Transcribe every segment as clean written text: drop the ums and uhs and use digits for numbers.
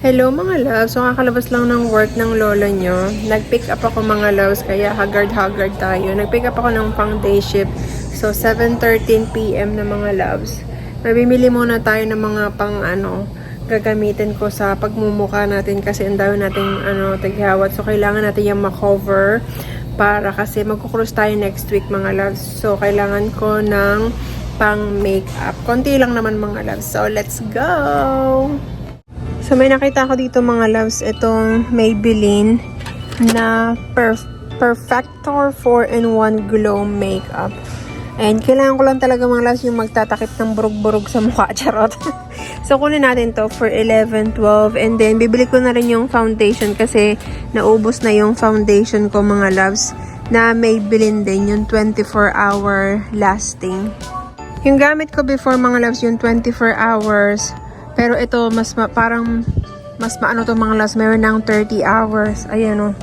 Hello mga loves, so kakalabas lang ng work ng lola nyo. Nag-pick up ako mga loves, kaya haggard-haggard tayo. Nag-pick up ako ng pang day shift. So 7:13 PM na mga loves. Mabimili muna tayo ng mga pang gagamitin ko sa pagmumukha natin kasi ang dami nating taghawat. So kailangan natin yung makover para kasi magkukrus tayo next week mga loves. So kailangan ko ng pang makeup. Konti lang naman mga loves. So let's go! So, may nakita ko dito mga loves, itong Maybelline na Perfector 4-in-1 Glow Makeup. And kailangan ko lang talaga mga loves yung magtatakip ng burug-burug sa mukha. Charot. So, kunin natin to for 11, 12. And then, bibili ko na rin yung foundation kasi naubos na yung foundation ko mga loves na Maybelline din, yung 24-hour lasting. Yung gamit ko before mga loves, yung 24 hours. Pero ito, parang mas maano to mga loves. Meron ng 30 hours. Ayan o.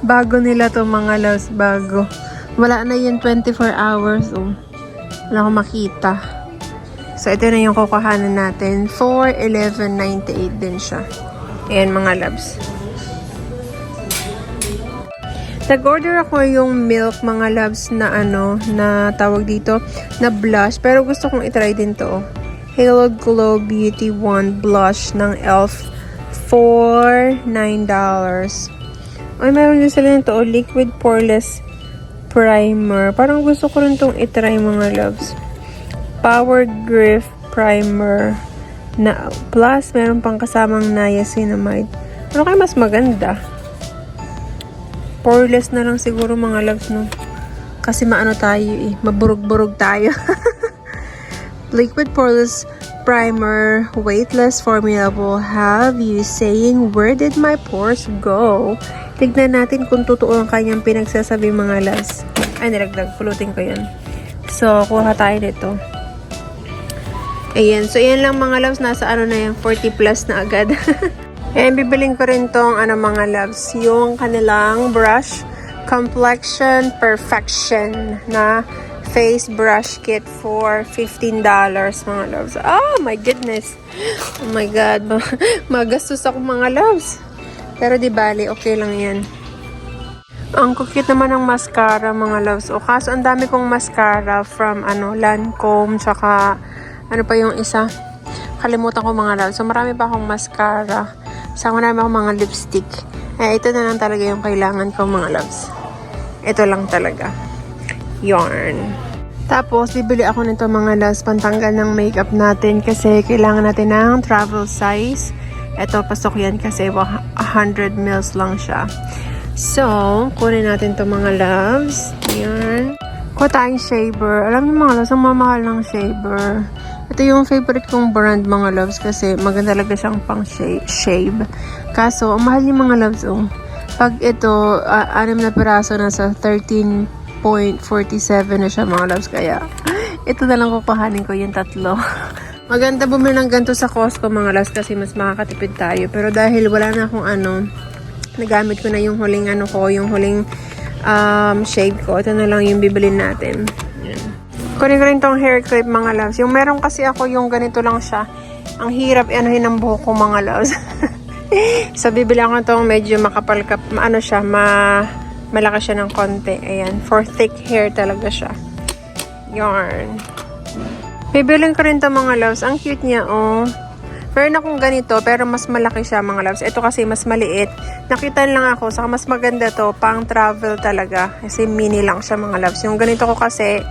Bago nila to mga loves. Bago. Wala na yung 24 hours. Oh. Wala akong makita. So, ito na yung kukuhanan natin. For 11.98 din siya. Ayan mga loves. Nag-order ako yung Milk mga loves na na tawag dito, na blush. Pero gusto kong itry din to. Halo Glow Beauty Wand Blush ng e.l.f. for $9. Ay, meron din sila nito. Liquid Poreless Primer. Parang gusto ko rin itong itry mga loves. Power Grip Primer. Na, plus, meron pang kasamang niacinamide. Ano kaya mas maganda? Poreless na lang siguro mga loves, no? Kasi maano tayo eh. Maburog-burog tayo. Liquid Poreless Primer, weightless formula will have you saying, "Where did my pores go?" Tignan natin kung totoo ang kanyang pinagsasabi mga loves. Ay, nilagdag. Pulutin ko yun. So, kuha tayo nito. Ayan. So, ayan lang mga loves. Nasa na yan, 40 plus na agad. Ayan, bibiling ko rin tong mga loves. Yung kanilang brush, Complexion Perfection na face brush kit for $15 mga loves. Oh my goodness. Oh my god. Magastos ako mga loves. Pero di bali, okay lang yan. Ang cute naman ng mascara mga loves. O kaso ang dami kong mascara from Lancome, tsaka ano pa yung isa. Kalimutan ko mga loves. So marami pa akong mascara. Saka marami akong mga lipstick. Ito na lang talaga yung kailangan ko mga loves. Ito lang talaga. Yarn. Tapos, bibili ako nito mga loves, pantanggal ng makeup natin kasi kailangan natin ng travel size. Ito, pasok yan kasi 100 ml lang siya. So, kunin natin to mga loves. Yan. Kuha tayong shaver. Alam niyo mga loves, ang mamahal ng shaver. Ito yung favorite kong brand mga loves kasi maganda talaga siyang pang shave. Kaso, ang mahal yung mga loves. Pag ito, 6 na piraso na sa 13.47 na siya mga loves. Kaya, ito na lang kukuhanin ko yung 3. Maganda bumili ng ganito sa Costco mga loves kasi mas makakatipid tayo. Pero dahil wala na akong nagamit ko na yung huling yung huling shave ko. Ito na lang yung bibilin natin. Yan. Kunin ko rin tong hair clip mga loves. Yung meron kasi ako yung ganito lang siya. Ang hirap anuhin ng buhok ko mga loves. So, bibili ako itong medyo makapal siya, malaki siya ng konti. Ayan. For thick hair talaga siya. Yarn. Bibilin ko rin ito mga loves. Ang cute niya, oh. Meron akong ganito, pero mas malaki siya mga loves. Ito kasi mas maliit. Nakita lang ako. Saka mas maganda to. Pang travel talaga. Kasi mini lang siya mga loves. Yung ganito ko kasi,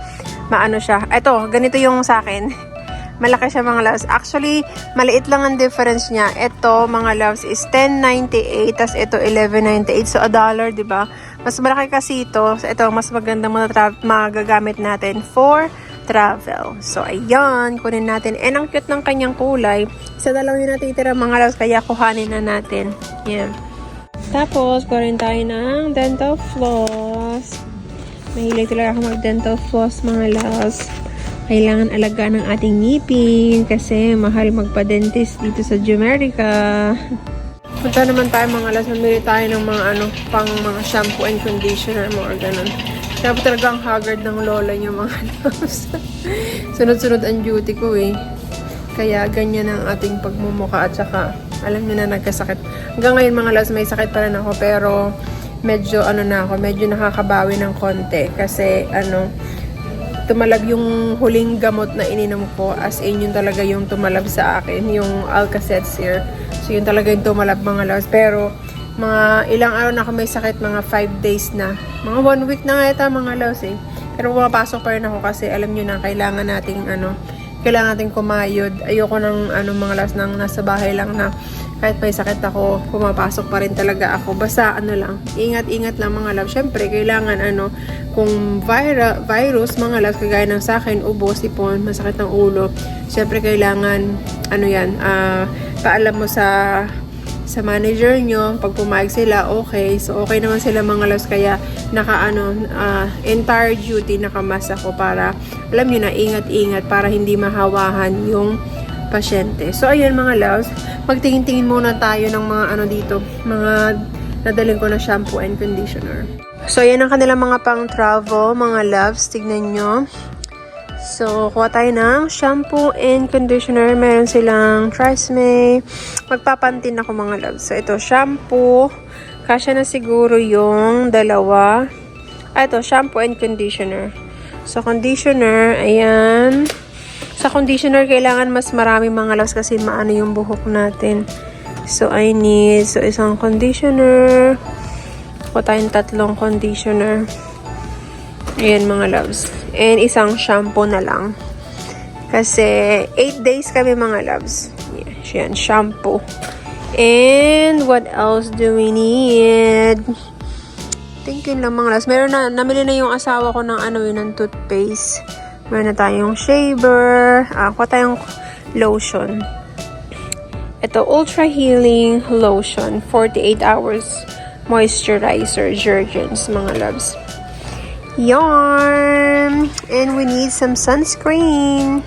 siya. Ito, ganito yung sa akin. Malaki siya mga loves. Actually, maliit lang ang difference niya. Ito, mga loves, is $10.98. Tas ito, $11.98. So, $1, diba? Mas malaki kasi ito. So, ito, mas maganda magagamit natin for travel. So, ayan. Kunin natin. And ang cute ng kanyang kulay. Isa na lang yung natitira mga loves. Kaya kuhanin na natin. Yan. Tapos, kunin tayo ng dental floss. Mahilig talaga ako mag-dental floss mga loves. Kailangan alagaan ng ating ngipin kasi mahal magpa-dentist dito sa Jumerica. Punta naman tayo mga loves. Mamili tayo ng mga pang mga shampoo and conditioner mo or ganun. Kaya po talaga ang haggard ng lola niyo mga loves. Sunod-sunod ang duty ko eh. Kaya ganyan ang ating pagmumukha at saka Alam niyo na nagkasakit. Hanggang ngayon mga loves, may sakit pa rin ako. Pero medyo medyo nakakabawi ng konti. Kasi tumalab yung huling gamot na ininom ko. As in, yun talaga yung tumalab sa akin. Yung Alka-Seltzer. So, yun talaga yung tumalab mga loves. Pero, mga ilang araw na ako may sakit. Mga 5 days na. Mga 1 week na nga ito mga loves eh. Pero pumapasok pa rin ako kasi alam nyo na, kailangan nating kumayod. Ayoko ng mga loves nang nasa bahay lang na kahit may sakit ako, pumapasok pa rin talaga ako. Basta lang, ingat-ingat lang mga love. Syempre, kailangan kung virus, mga love, kagaya ng sa akin, ubo, sipon, masakit ng ulo. Syempre, kailangan, paalam mo sa manager nyo. Pag pumayag sila, okay. So, okay naman sila mga loves. Kaya, entire duty, nakamas ako para, alam nyo na, ingat-ingat para hindi mahawahan yung pasyente. So, ayun mga loves, magtingin-tingin muna tayo ng mga dito, mga nadaling ko na shampoo and conditioner. So, yan ang kanilang mga pang-travel, mga loves, tignan nyo. So, kuha tayo ng shampoo and conditioner. Meron silang Tresemme. Magpapantin ako mga loves. So, ito, shampoo. Kasya na siguro yung dalawa. Ito, shampoo and conditioner. So, conditioner, ayan. Sa conditioner, kailangan mas marami mga loves kasi maano yung buhok natin. So, isang conditioner. Kuha tayong 3 conditioner. Ayan mga loves. And isang shampoo na lang. Kasi 8 days kami mga loves. Yan, shampoo. And what else do we need? Think yun lang mga loves. Namili na yung asawa ko ng ng toothpaste. Meron na tayong shaver. Kuha tayong lotion. Ito, Ultra Healing Lotion. 48 hours moisturizer. Jergens, mga loves. Yarn! And we need some sunscreen.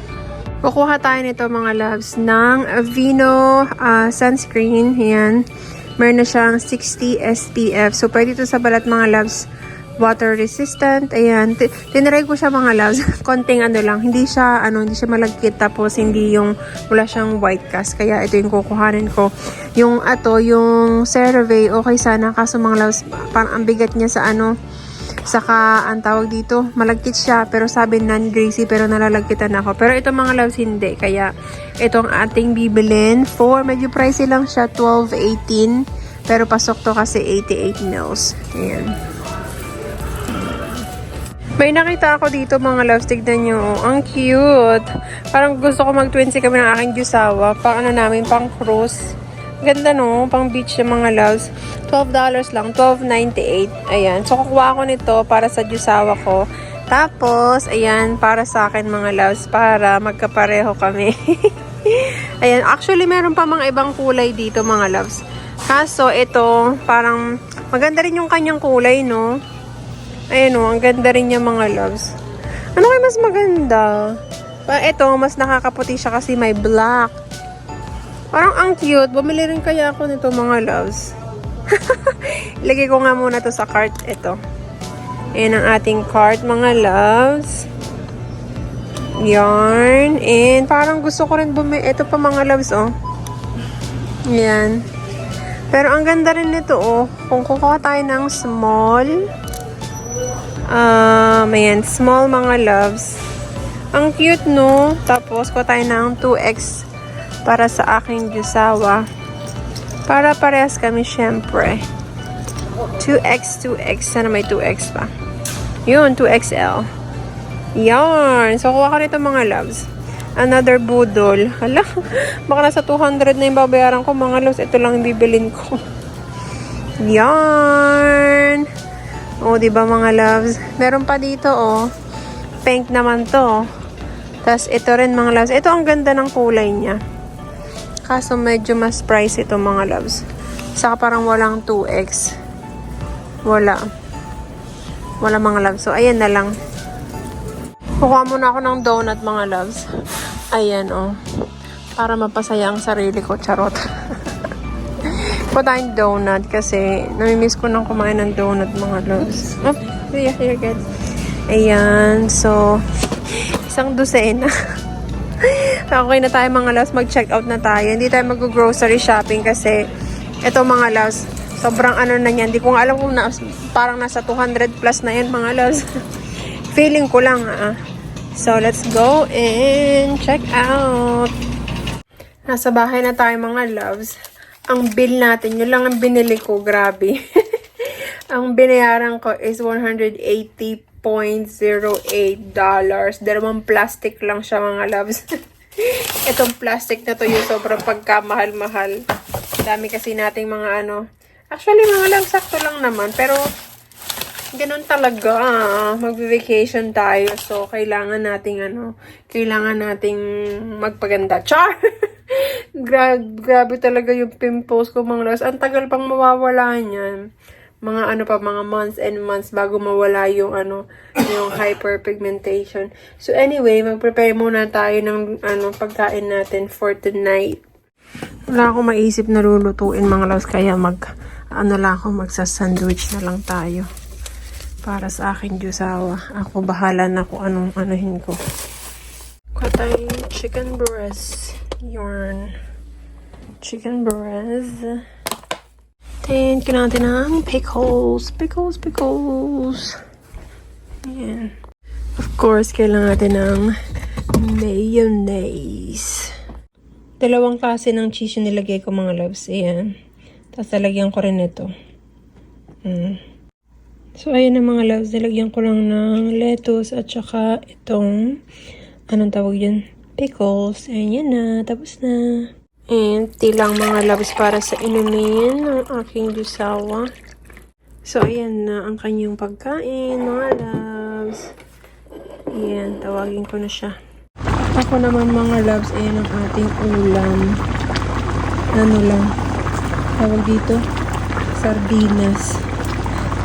Kukuha tayo nito, mga loves, ng Aveeno sunscreen. Ayan. Meron na siyang 60 SPF. So, pwede ito sa balat, mga loves. Water resistant. Ayan. Tinry ko siya mga loves. Konting lang. Hindi siya malagkit. Tapos hindi wala siyang white cast. Kaya ito yung kukuhanin ko. Yung CeraVe, okay sana. Kaso mga loves, parang ang bigat niya sa saka ang tawag dito, malagkit siya. Pero sabi non-greasy. Pero nalalagkitan ako. Pero ito mga loves, hindi. Kaya itong ating bibilin for, medyo pricey lang siya. $12.18. Pero pasok to kasi 88 mils. Ayan. May nakita ako dito mga loves, tignan nyo. Ang cute. Parang gusto ko mag-twinsie kami ng aking jusawa. Namin, pang cruise. Ganda no, pang beach yung mga loves. $12 lang, $12.98. Ayan. So, kukuha ko nito para sa jusawa ko. Tapos, ayan, para sa akin mga loves, para magkapareho kami. Ayan. Actually, meron pa mga ibang kulay dito mga loves. Kaso, ito, parang maganda rin yung kanyang kulay, no? Ayan o, ang ganda rin niya mga loves. Ano kayo mas maganda? Ito, mas nakakaputi siya kasi may black. Parang ang cute. Bumili rin kaya ako nito mga loves. Ilagay ko nga muna to sa cart. Ito. Ayan ang ating cart mga loves. Yarn. And parang gusto ko rin bumili. Ito pa mga loves oh. Ayan. Pero ang ganda rin nito oh. Kung kukuha tayo ng small. Ayan, small mga loves. Ang cute, no? Tapos, kuha tayo ng 2X para sa aking jusawa. Para parehas kami, syempre. 2X. Sana may 2X pa. Yun, 2XL. Yarn. So, kuha ko nito mga loves. Another budol. Hala, baka nasa 200 na yung babayaran ko, mga loves. Ito lang yung bibilin ko. Yarn. Oh, diba mga loves? Meron pa dito, oh. Pink naman to. Tapos, ito rin mga loves. Ito ang ganda ng kulay niya. Kaso, medyo mas price ito mga loves. Saka parang walang 2X. Wala mga loves. So, ayan na lang. Kukuha muna ako ng donut mga loves. Ayan, oh. Para mapasaya ang sarili ko. Charot. Kuha tayong donut kasi namimiss ko nang kumain ng donut mga loves. Oh, yeah, here good. Ayan. So, isang dosena. Okay na tayo mga loves, mag-check out na tayo. Hindi tayo mag-grocery shopping kasi ito mga loves, sobrang ano na yan. Hindi ko nga alam kung parang nasa 200 plus na yan mga loves. Feeling ko lang So, let's go and check out. Nasa bahay na tayo mga loves. Ang bill natin, yun lang ang binili ko. Grabe. Ang binayaran ko is $180.08. Dalawang plastic lang siya mga loves. Itong plastic na to yung sobrang pagkamahal-mahal. Dami kasi nating mga ano. Actually mga loves, sakto lang naman. Pero ganun talaga, mag-vacation tayo. So, kailangan nating magpaganda. Char! Grabe talaga yung pimples ko, mga loves. Ang tagal pang mawawala niyan. Mga months and months bago mawala yung yung hyperpigmentation. So, anyway, mag-prepare muna tayo ng pagkain natin for tonight. Wala akong maisip na lulutuin, mga loves. Kaya magsa-sandwich na lang tayo. Para sa akin, jusawa. Ako bahala na kung anong anuhin ko. Katay chicken breast. Yarn. Chicken breast. Then, kailangan natin ng pickles. Pickles. Ayan. Of course, kailangan natin ng mayonnaise. 2 klase ng cheese yung nilagay ko mga loves. Ayan. Tapos, lalagyan ko rin ito. So, ayan na mga loves. Nilagyan ko lang ng lettuce at saka itong, anong tawag yun? Pickles. Ayan na. Tapos na. And, lang mga loves para sa inumin ng aking jusawa. So, ayan na ang kanyang pagkain, mga loves. Ayan, tawagin ko na siya. Ako naman mga loves, ayan ang ating ulam. Ano lang, tawag dito? Sardinas.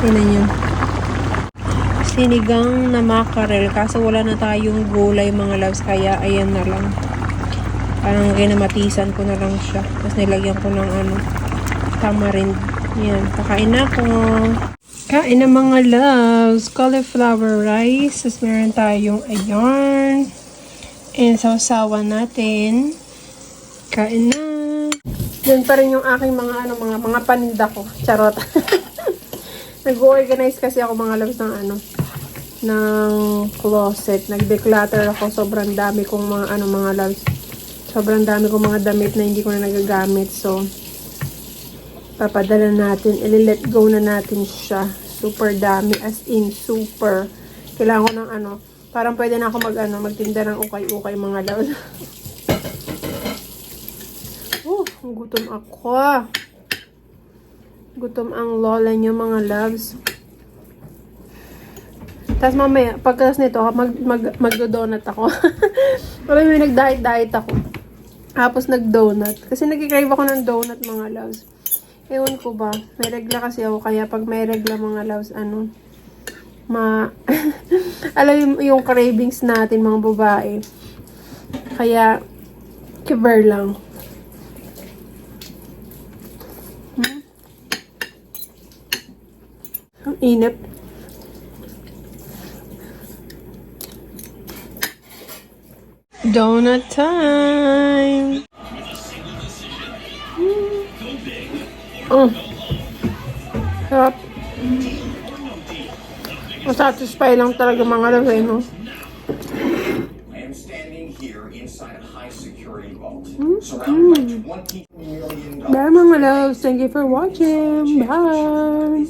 Ayan yun. Sinigang na mackerel. Kaso wala na tayong gulay mga loves. Kaya ayan na lang. Parang ginamatisan ko na lang siya. Tapos nilagyan ko ng tamarind. Ayan. Kakain na ako. Kain na mga loves. Cauliflower rice. Tapos meron tayong ayan. And sausawan natin. Kain na. Yan pa rin yung aking mga paninda ko. Charot. Nag-organize kasi ako mga loves ng closet. Nag-declutter ako. Sobrang dami kong mga loves. Sobrang dami kong mga damit na hindi ko na nagagamit. So, papadala natin. I-let go na natin siya. Super dami. As in, super. Kailangan ko ng parang pwede na ako magtinda ng ukay-ukay mga loves. Gutom ako. Gutom ang lola nyo mga loves. Tapos mamaya, pagkas nito, magdo-donut ako. Parang may nag-diet ako. Tapos nag-donut. Kasi nag-crave ako ng donut mga loves. Ewan ko ba, may regla kasi ako. Kaya pag may regla mga loves, alam yung cravings natin mga babae. Kaya, kiber lang. Ang inip. Donut time! Sarap. Masatisfy lang talaga mga lasay, no? I am standing here inside a high security vault, surrounded by $20 million. Bye mga loves. Thank you for watching. Bye!